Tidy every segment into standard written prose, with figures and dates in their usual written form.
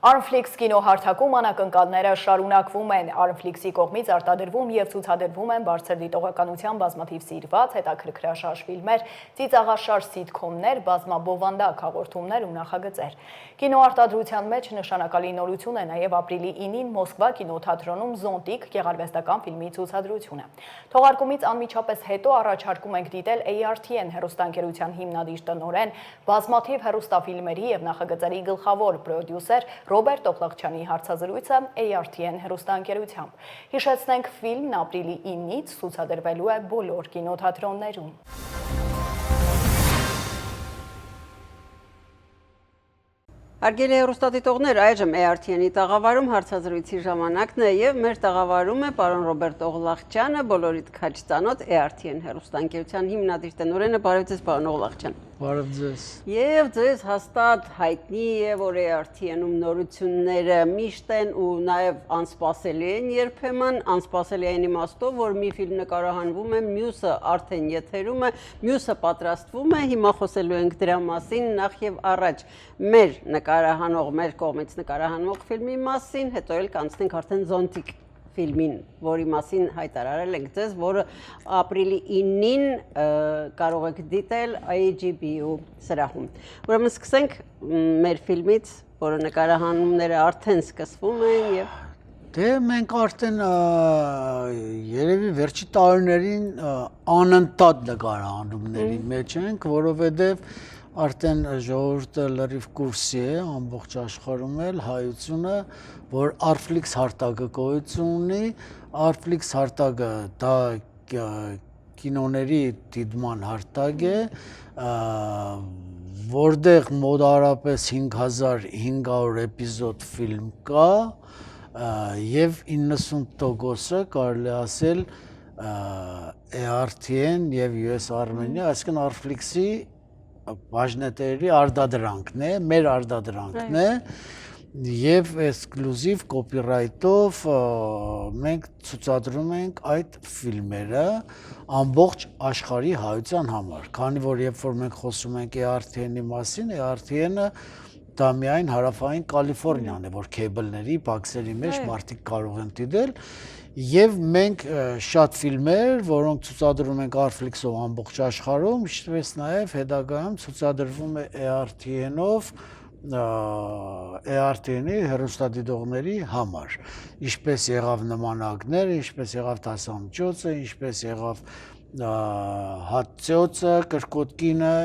Armflix կինոհարթակում անակնկալները շարունակվում են, Armflix-ի կողմից արտադրվում և ցուցադրվում են բարձր դիտողականության բազմաթիվ սիրված, հետաքրքրաշարժ ֆիլմեր, ծիծաղաշարժ սիթքոմներ, բազմաբովանդակ հաղորդումներ ու նախագծեր։ Կինոարտադրության մեջ նշանակալի նորություն է նաև ապրիլի 9-ին Մոսկվա կինոթատրոնում Զոնտիկ գեղարվեստական ֆիլմի ցուցադրությունը։ Թողարկումից անմիջապես հետո առաջարկում ենք դիտել ARTN հեռուստաընկերության հիմնադիր տնօրեն, բազմաթիվ հեռուստաֆիլմերի և նախագծերի գլխավոր պրոդյուսեր Ռոբերտ Օխլաղչյանի հարցազրույցը ARTN հեռուստաընկերությամբ։ Հիշեցնենք, ֆիլմն ապրիլի 9-ից ցուցադրվելու է բոլոր կինոթատրոններում։ Հարգելի հեռուստադիտողներ, այժմ ARTN-ի տաղավարում հարցազրույցի ժամանակն է և մեր տաղավարում է պարոն Ռոբերտ Օխլաղչյանը, բոլորիդ քաջ ծանոթ ARTN հեռուստաընկերության հիմնադիր տնօրենը, բարև ձեզ պարոն Օխլաղչյան։ Բարև ձեզ։ Եվ ձեզ հաստատ հայտնի է, որ ARTN-ում նորությունները միշտ են ու նաև անսպասելի են երբեմն, անսպասելի այն իմաստով, որ մի ֆիլմ նկարահանվում է, մյուսը արդեն եթերում է, մյուսը պատրաստվում է, հիմա խոսելու ենք դրա մասին նախ եւ առաջ մեր կողմից նկարահանող ֆիլմի մասին, հետո էլ կանցնենք արդեն Զոնտիկ ֆիլմին, որի մասին հայտարարել ենք ձեզ, որը ապրիլի 9-ին կարող եք դիտել IGB-ու սրահում։ Ուրեմն սկսենք մեր ֆիլմից, որը նկարահանումները արդեն սկսվում են եւ Դե մենք արդեն երևի վերջի տարիներին անընդհատ նկարահանումների մեջ ենք, որովհետեւ արդեն ժողովուրդը լրիվ կուրսի է ամբողջ աշխարհում էլ հայությունը, որ Armflix հարտակը գոյություն ունի, Armflix հարտակը դա կինոների դիտման հարտակ է, որտեղ մոտարապես 5500 էպիզոդ ֆիլմ կա եւ 90%-ը կարելի ասել ARTN եւ US Armenia, այսինքն Armflix-ի բաժնետերի արտադրանքն է, մեր արտադրանքն է եւ էքսկլյուզիվ կոպիրայթով մենք ցուցադրում ենք այդ ֆիլմերը ամբողջ աշխարհի հայության համար, քանի որ երբ որ մենք խոսում ենք ARTN-ի մասին, ARTN-ը դա միայն հարավային Կալիֆոռնիան է, որ քեբլների, բաքսերի մեջ մարդիկ կարող են դիտել եւ մենք շատ ֆիլմեր, որոնք ցուցադրում ենք Armflix-ով ամբողջ աշխարհում, ինչպես նաեւ հետագայում ցուցադրվում է ARTN-ով ARTN-ի հեռուստադիտողների համար, ինչպես եղավ նմանակները, ինչպես եղավ դասամիջոցը, ինչպես եղավ հացոցը, կրկոտկինը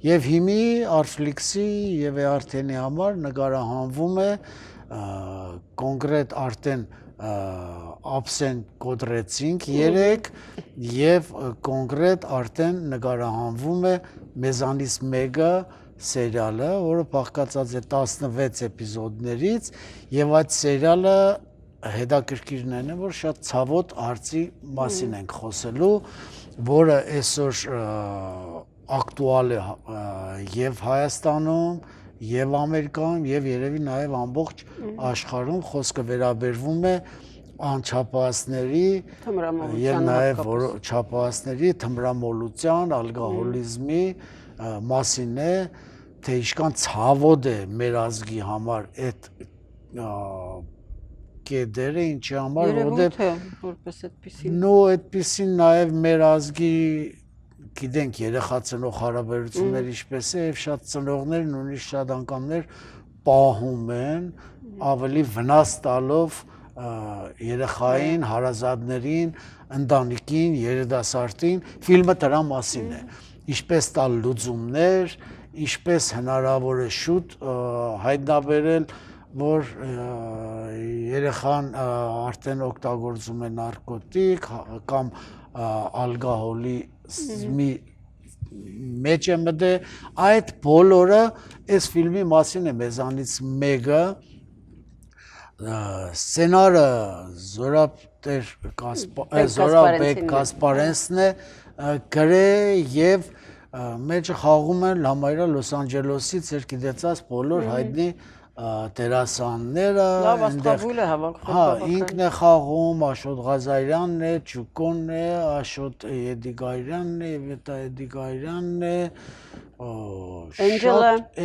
եւ հիմի Armflix-ի եւ ARTN-ի համար նկարահանվում է կոնկրետ արդեն ապսեն կոտրեցինք 3 եւ կոնկրետ արդեն նկարահանվում է մեզանից մեկը սերիալը, որը բաղկացած է 16 էպիզոդներից եւ այդ սերիալը հետաքրքիրն է, որ շատ ցավոտ հարցի մասին ենք խոսելու, որը այսօր ակտուալ է եւ Հայաստանում եւ Ամերիկայում եւ երևի նաեւ ամբողջ աշխարհում խոսքը վերաբերվում է անչափահասների եւ նաեւ չափահասների թմրամոլության, ալկոհոլիզմի մասին է, թե ինչքան ցավոտ է մեր ազգի համար այդ կետերը, ինչի համար, որպես այդպեսին։ Նո, այդպեսին նաեւ մեր ազգի գիտենք երեխա ծնող հարաբերություններ ինչպես է եւ շատ ծնողներ նույնիսկ շատ անգամներ պահում են ավելի վնաս տալով երեխային, հարազատներին, ընտանիքին, երիտասարդին, ֆիլմը դրա մասին է, ինչպես տալ լուծումներ, ինչպես հնարավոր է շուտ հայտնաբերել, որ երեխան արդեն օգտագործում է նարկոտիկ կամ ալկոհոլիզմի մեջ է մտել, այդ բոլորը այս ֆիլմի մասին է մեզանից մեկը, սցենարը Զորաբեկ Կասպարենցն է գրել եւ մեջը խաղում են համարյա Լոս Անջելեսից երգիդեցած բոլոր հայտնի դերասանները, լավ աստղաբույլ է հավաքվել։ հա, ինքն է խաղում, Աշոտ Ղազարյանն է, Ճուկոնն է, Աշոտ Եդիգարյանն է, Եվետա Եդիգարյանն է,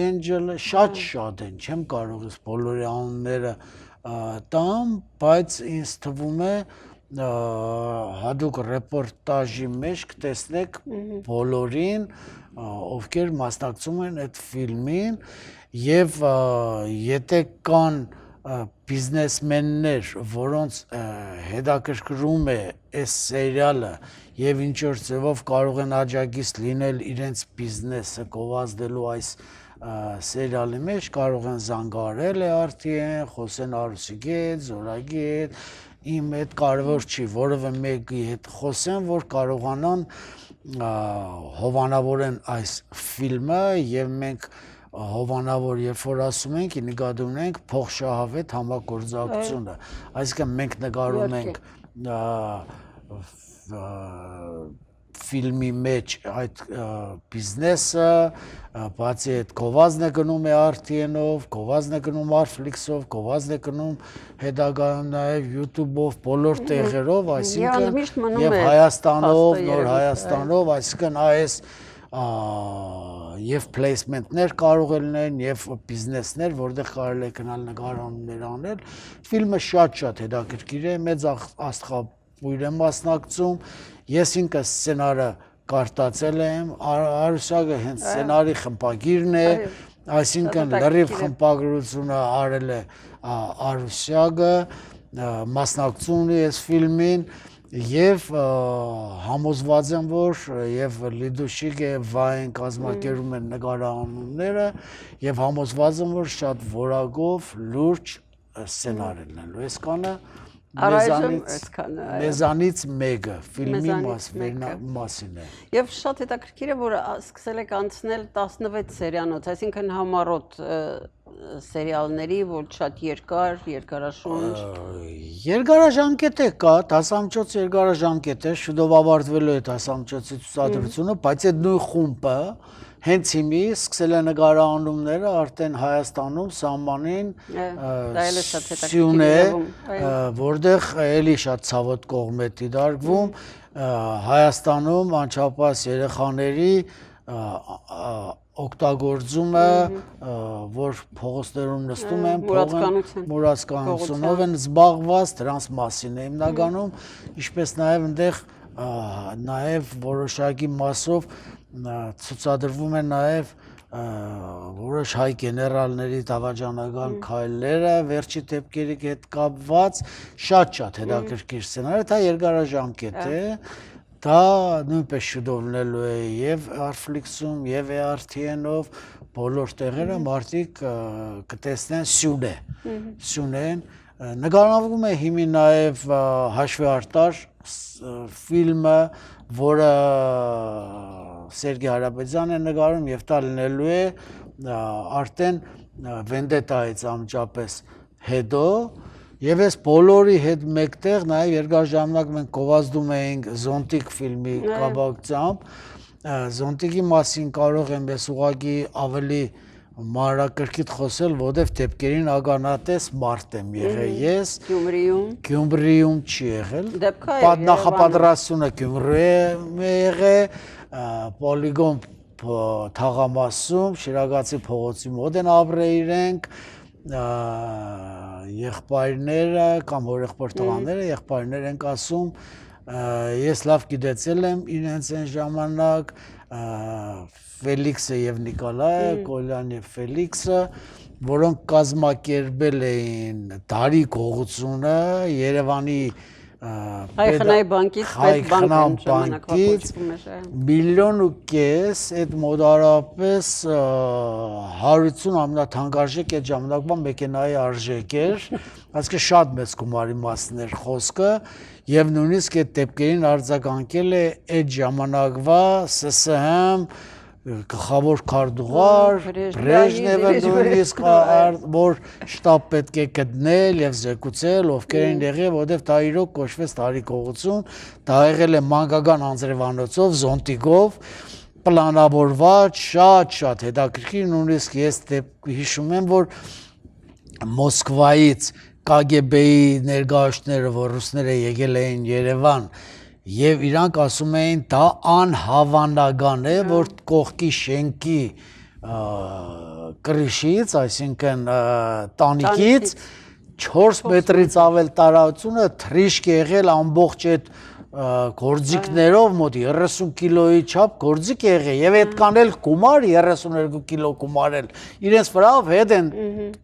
Էնջելը, շատ են, չեմ կարող ես բոլորի անունները տամ, բայց ինձ թվում է հատուկ ռեպորտաժի մեջ կտեսնեք բոլորին, ովքեր մասնակցում են այդ ֆիլմին եւ եթե կան բիզնեսմեններ, որոնց հետաքրքրում է այս սերիալը եւ ինչ որ ձևով կարող են աջակից լինել իրենց բիզնեսը գովազդելու այս սերիալի մեջ, կարող են զանգարել արդեն, խոսեն Արուսիկի հետ, Զորագի հետ, իմ հետ կարևոր չի, որևէ մեկի հետ խոսեն, որ կարողանան հովանավորեն այս ֆիլմը եւ մենք հովանավոր երբ որ ասում ենք, նկատում ենք փոխշահավետ համագործակցությունը, այսինքն մենք նկարում ենք ֆիլմի մեջ այդ բիզնեսը, բացի այդ գովազդն է գնում է RTN-ով, գովազդն է գնում Artflix-ով, գովազդն է գնում հետագայում նաև YouTube-ով, բոլոր տեղերով, այսինքն եւ Հայաստանով, Նոր Հայաստանով, այսինքն այս եւ placement-ներ կարող է լինեն եւ բիզնեսներ, որտեղ կարելի է գնալ նկարահանումներ անել։ Ֆիլմը շատ հետաքրքիր է, մեծ աստղաբույր է մասնակցում։ Ես ինքս սցենարը կարտացել եմ, Արուսյակը հենց սցենարի խմբագիրն է, այսինքն լրիվ խմբագրությունը արել է Արուսյակը, մասնակցում ունի այս ֆիլմին եւ համոզված եմ, որ եւ Լիդուշիկ եւ Վային կազմակերպում են նկարահանումները եւ համոզված եմ, որ շատ որակով լուրջ սցենար է լինելու։ Այսքանը մեզանից մեկը ֆիլմի մասին է։ Եվ շատ հետաքրքիր է, որ սկսել եք անցնել 16 սերիանոց, այսինքն համառոտ սերիալների, որ շատ երկարաշունչ։ Երկարաժամկետ է կա, դասամջոց երկարաժամկետ է, շուտով ավարտվելու է դասամջոցի ցուցադրությունը, բայց այդ նույն խումբը հենց հիմի սկսել է նկարահանումները արդեն Հայաստանում սահմանին Սյուն է, որտեղ էլի շատ ցավոտ կողմ է դիտարկվում, Հայաստանում անչափահաս երեխաների օգտագործումը, որ փողոցներում նստում են, մուրացկանությունով են զբաղված, դրանց մասին է հիմնականում, ինչպես նաև այնտեղ նաև որոշակի մասով ցուցադրվում է նաև որոշ հայ գեներալների դավաճանական քայլերը վերջի դեպքերի հետ կապված շատ հետաքրքիր սցենար է, դա երկարաժամկետ է, դա նույնպես շուտով լինելու է եւ Artflix-ում եւ RTN-ով բոլոր տեղերը մարդիկ կտեսնեն Սյունեն, նկարահանվում է հիմի նաև հաշվի արտար ֆիլմը, որը Սերգեյ Հարապետյանն է նկարում եւ դա լինելու է արդեն Վենդետայից անմիջապես հետո եւ այս բոլորի հետ մեկտեղ նաեւ երկար ժամանակ մենք գովազդում էինք Զոնտիկ ֆիլմի կապակցությամբ Զոնտիկի մասին կարող եմ ես ուղղակի ավելի մանրակրկիտ խոսել, որովհետև դեպքերին ականատես մարդ եմ եղել ես Գյումրիում չի եղել նախապատրաստությունը Գյումրիում է եղել Պոլիգոն թաղամասում Շիրակացի փողոցի մոտ են ապրել իրենք եղբայրները կամ հորեղբայր տղաները եղբայրներ ենք ասում ես լավ գիտեցել եմ իրենց այն ժամանակ Ֆելիքսը եւ Նիկոլայը, Կոլյան եւ Ֆելիքսը, որոնք կազմակերպել էին դարի գողությունը Երևանի Հայխնայ բանկից միլիոն ու կես այդ մոտարապես 150 ամենաթանկարժեք այդ ժամանակվա մեքենայի արժեք էր, այսինքն շատ մեծ գումարի մասն էր խոսքը եւ նույնիսկ այդ դեպքերին արձագանքել է այդ ժամանակվա ՍՍՀ գլխավոր քարտուղար Բրեժնևը նույնիսկ որ շտաբ պետք է գտնել եւ զեկուցել ովքեր են եղել, որովհետեւ դա իրոք կոչվեց տարի գողություն, դա եղել է մանկական անձրևանոցով, զոնտիկով, պլանավորված, շատ հետաքրքիր, նույնիսկ ես հիշում եմ, որ Մոսկվայից KGB-ի ներկայացուցիչները, որ ռուսները եկել էին Երևան, եւ իրանք ասում էին դա անհավանական է, որ կողքի շենքի կրիշից, այսինքն տանիքից 4 մետրից ավել տարածությունը թրիշկ եղել ամբողջ այդ գործիքներով մոտ 30 կիլոյի չափ գործիք եղել եւ այդքան էլ գումար 32 կիլո գումարել իրենց վրայով հետ են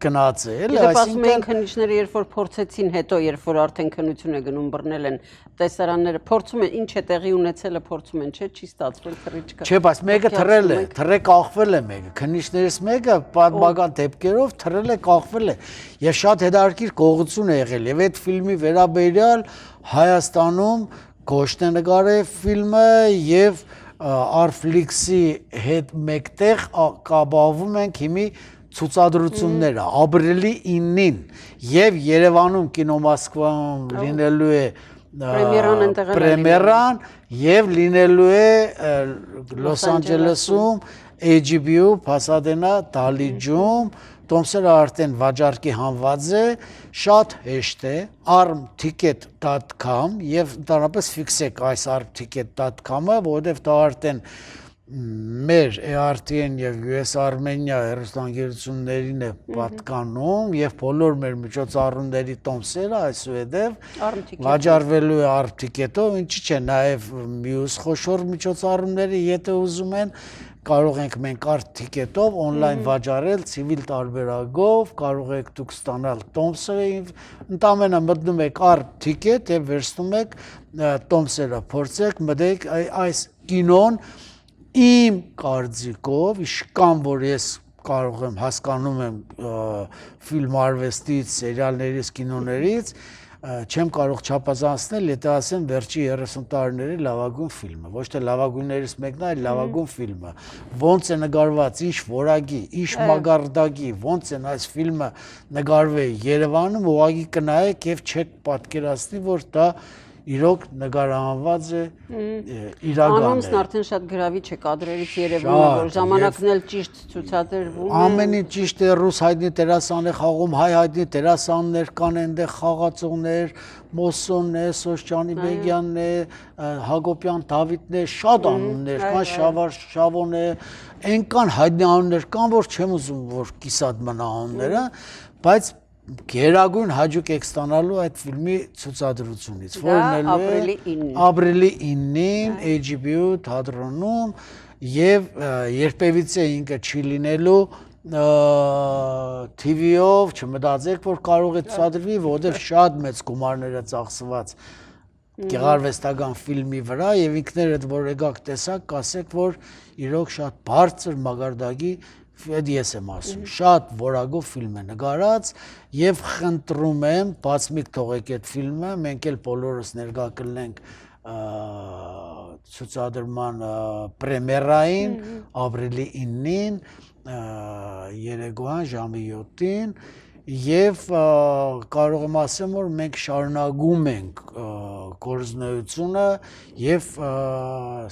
գնացել այսինքն քննիչները երբ որ փորձեցին հետո երբ որ արդեն քննություն է գնում բռնել են տեսարանները փորձում են ինչ է տեղի ունեցելը փորձում են չէ չի ստացվել թռիչքը չէ բայց մեկը թռել է թռե կախվել է մեկը քննիչներից մեկը պատմական դեպքերով թռել է կախվել է եւ շատ հետաքրքիր գողություն է եղել եւ այդ ֆիլմի վերաբերյալ Հայաստանում Գոշտը նկարել ֆիլմը եւ Arflix-ի հետ մեկտեղ կապահովում ենք հիմի ցուցադրությունները ապրիլի 9-ին եւ Երևանում կինո Մոսկվայում լինելու է պրեմիերան եւ լինելու է Լոս Անջելեսում HBO Pasadena Daliջում Տոմսերը արդեն վաճառքի հանված է, շատ հեշտ է, armticket.com եւ ընդհանրապես ֆիքսեք այս armticket.com-ը, որովհետեւ դա արդեն մեր ARTN եւ US Armenia հեռուստաընկերություններին է պատկանում եւ բոլոր մեր միջոցառումների տոմսերը այսուհետեւ վաճառվելու է armticket-ով, ինչի՞ չէ, նաեւ մյուս խոշոր միջոցառումների, եթե ուզում են կարող ենք մենք armticket-ով on-line վաճառել civil տարբերակով, կարող եք դուք ստանալ տոմսը, ընդամենը մտնում եք armticket եւ վերցնում եք տոմսերը, փորձեք մտեք այս կինոն իմ կարծիքով, իշքան որ ես կարող եմ հասկանում եմ ֆիլմ արվեստից, սերիալներից, կինոներից չեմ կարող չափազանցնել, եթե ասեմ վերջի 30 տարիների լավագույն ֆիլմը, ոչ թե լավագույններից մեկն է, այլ լավագույն ֆիլմը։ Ոնց է նկարված, ինչ որակի, ինչ մագարտակի, ոնց են այս ֆիլմը նկարվել Երևանում, ուղղակի կնայեք եւ չեք պատկերացնի, որ դա իրոք նկարահանված է իրական է։ Անոնցն արդեն շատ գրավիչ է կադրերից երևում է, որ ժամանակն էլ ճիշտ ցուցադրվում է։ Ամեն ինչ ճիշտ է, ռուս հայտնի դերասան է խաղում, հայ հայտնի դերասաններ կան այնտեղ խաղացողներ, Մոսոնն է, Սոշջանի Բեգյանն է, Հակոբյան Դավիթն է, շատ անուններ կան, Շավար Շավոն է, այնքան հայտնի անուններ կան, որ չեմ ուզում որ կիսատ մնա անունները, բայց գերագույն հաջող եք ստանալու այդ ֆիլմի ցուցադրությունից, որն էլ ապրիլի 9-ին HBO թատրոնում եւ երբևիցե ինքը չի լինելու TV-ով, չմտածեք որ կարող է ցուցադրվի, որովհետեւ շատ մեծ գումարներ է ծախսված գեղարվեստական ֆիլմի վրա եւ ինքներդ որ եկաք տեսակ, կասեք որ իրոք շատ բարձր մագարտակի Այդ ես եմ ասում, շատ որակով ֆիլմ է նկարած եւ խնդրում եմ բացմիկ թողեք այդ ֆիլմը, մենք էլ բոլորս ներկա կլինենք ցուցադրման պրեմիերային ապրիլի 9-ին երեկոյան ժամի 7-ին եւ կարող եմ ասեմ որ մենք շարունակում ենք գործունեությունը եւ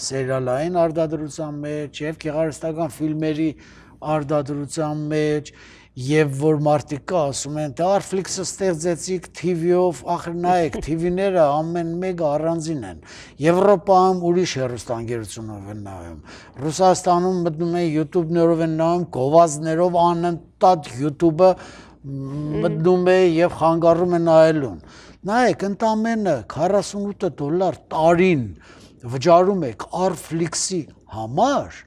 սերիալային արտադրության մեջ եւ գեղարվեստական ֆիլմերի արտադրության մեջ եւ որ մարդիկ ասում են դա Arflix-ը ստեղծեցիք TV-ով, ախր նայեք, TV-ները ամեն մեկը առանձին են։ Եվրոպայում ուրիշ հեռուստաընկերությունով են նայում։ Ռուսաստանում մտնում են YouTube-ներով են նայում, գովազդներով անընդհատ YouTube-ը մտնում է եւ խանգարում է նայելուն։ Նայեք, ընդամենը $48 տարին վճարում եք Arflix-ի համար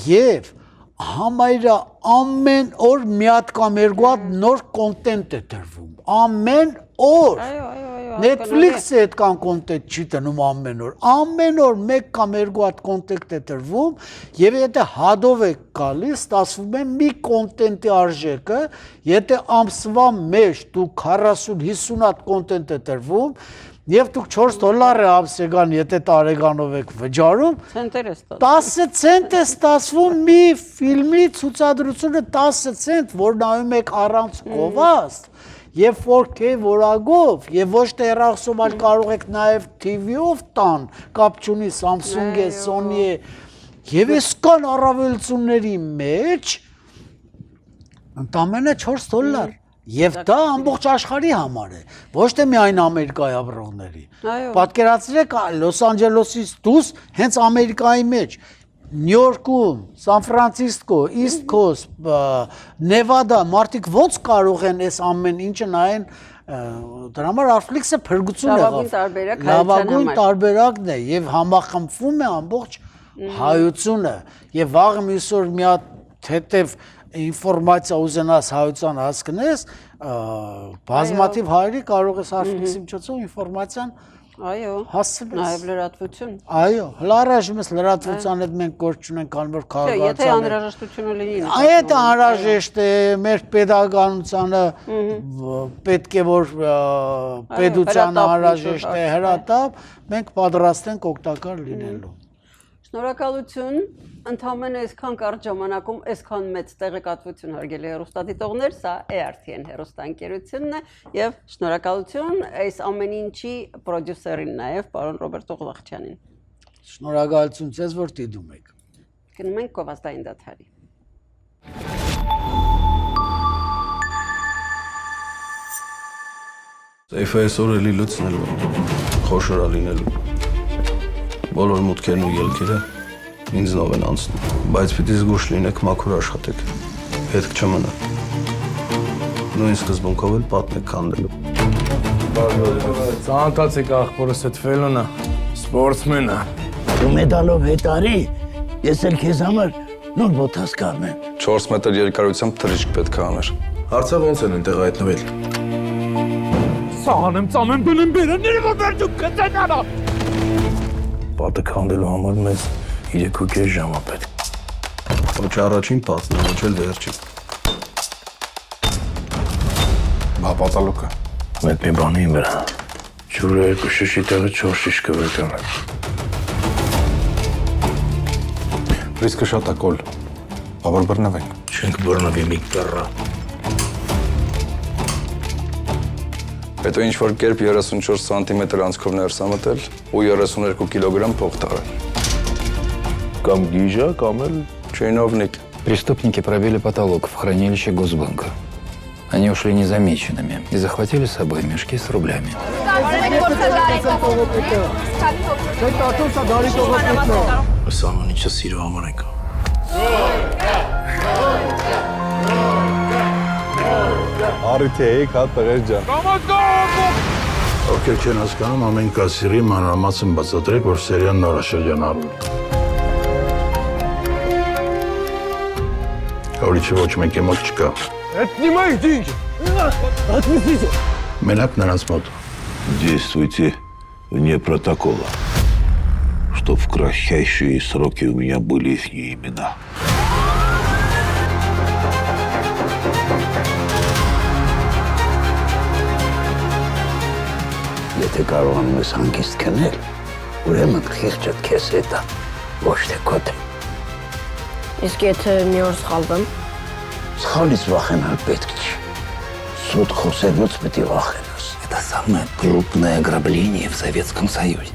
եւ համարյա ամեն օր մի հատ կամ երկու հատ նոր կոնտենտ է դրվում, ամեն օր, Netflix-ը այդքան կոնտենտ չի դնում ամեն օր մեկ կամ երկու հատ կոնտենտ է դրվում եւ եթե հադով է գալիս, ստացվում է մի կոնտենտի արժեքը, եթե ամսվա մեջ դու 40-50 հատ կոնտենտ է դրվում, Եվ դուք $4 է ամսական, եթե տարեկանով եք վճարում, 10 ցենտ է ստացվում մի ֆիլմի ցուցադրությունը 10 ցենտ, որ նայում եք առանց գովազդ, եւ 4K որակով, եւ ոչ թե հեռախոսով, այլ կարող եք նաեւ TV-ով տան, կապ չունի Samsung է, Sony է, եւ այսքան առավելությունների մեջ ընդամենը $4 Եվ դա ամբողջ աշխարհի համար է, ոչ թե միայն Ամերիկայի ապրողների։ Պատկերացրեք Լոս Անջելեսից դուրս հենց Ամերիկայի մեջ Նյու-Յորքում, Սան Ֆրանցիսկո, East Coast, Nevada, մարդիկ ոնց կարող են այս ամեն ինչը նայեն, դրա համար Netflix-ը փրկություն եղավ։ Լավագույն տարբերակն է եւ համախմբվում է ամբողջ հայությունը եւ վաղը մյուս օր մի հատ թեթև ինֆորմացիա ուզենաս հայության հասկնես, բազմաթիվ հայերի կարող ես Netflix-ի միջոցով ինֆորմացիան հասցնես։ Նաև լրատվություն։ Այո, հլարաժ մեզ լրատվության հետ մենք գործ չունենք, քանի որ քաղաքացիները։ Եթե անհրաժեշտությունը լինի։ Այդ անհրաժեշտ է, մեր pedagogical-ը պետք է որ պետության անհրաժեշտ է հրատապ, մենք պատրաստ ենք օգտակար լինելու։ Շնորհակալություն, ընդամենը այսքան կարճ ժամանակում այսքան մեծ տեղեկատվություն հարգելի հեռուստադիտողներ, սա ERTN հեռուստաընկերությունն է եւ շնորհակալություն այս ամեն ինչի պրոդյուսերին նաեւ պարոն Ռոբերտ Օղլախչյանին։ Շնորհակալություն ձեզ, որ դիտում եք։ Գնում ենք գովազդային դադարի։ Սեյֆը այսօր էլի լցնելու, խոշորա լինելու։ Բոլոր մուտքերն ու ելքերը ինձնով են անցնում, բայց պիտի զգուշ լինեք, մաքուր աշխատեք, հետք չմնա։ Նույն սկզբունքով էլ պատնեք քանդելու։ Ծանոթացեք աղբորս այդ ֆելոնը, սպորտսմենը։ Դու մեդալով հետարի, ես էլ քեզ համար նոր բոթաս կանեմ։ 4 մետր երկարությամբ թռիչք պետք է աներ։ Հարցը ոնց են այնտեղ հայտնվել։ Սաղան եմ ծամեն բնեմ բերաները, որ վերջում կծենանա։ Պատը քանդելու համար մեզ 3.5 ժամ է պետք։ Ոչ առաջին պասն է, ոչ էլ վերջին։ Բապատալուկը։ Մետ մի բանի իմ վրա։ Ջուրը 2 շշի տեղը 4 շիշ կվերկանել։ Ռիսկը շատ է կոլ։ Բաբար բռնվենք։ Չենք բռնվի մի կռա։ Հետո ինչ-որ կերպ 34 սանտիմետր անցքով ներս ամտել ու 32 կիլոգրամ փող տարել։ Կամ գիժա, կամ էլ Чиновник. Преступники пробили потолок в хранилище Госбанка. Они ушли незамеченными и захватили с собой мешки с рублями. Սանոնիչը սիրո համար ենք։ Արիթ էիք, հա տղեր ջան։ Ովքեր չեն հասկանում, ամեն կասիրի մանրամասն բացատրեք, որ սերիան նորաշրջանառում է։ Հորիչը ոչ մեկի մոտ չկա։ Մենակ նրանց մոտ։ Действуйте вне протокола, что в кратчайшие сроки у меня были их имена. Եթե կարողանում ես հանգիստ քնել, ուրեմն խիղճը քեզ հետ է, ոչ թե քոթ։ Իսկ եթե մի օր սխալվեմ։ Սխալից վախենալ պետք չի։ Суд խոսելուց պետք է վախենաս։ Это самое крупное ограбление в Советском Союзе.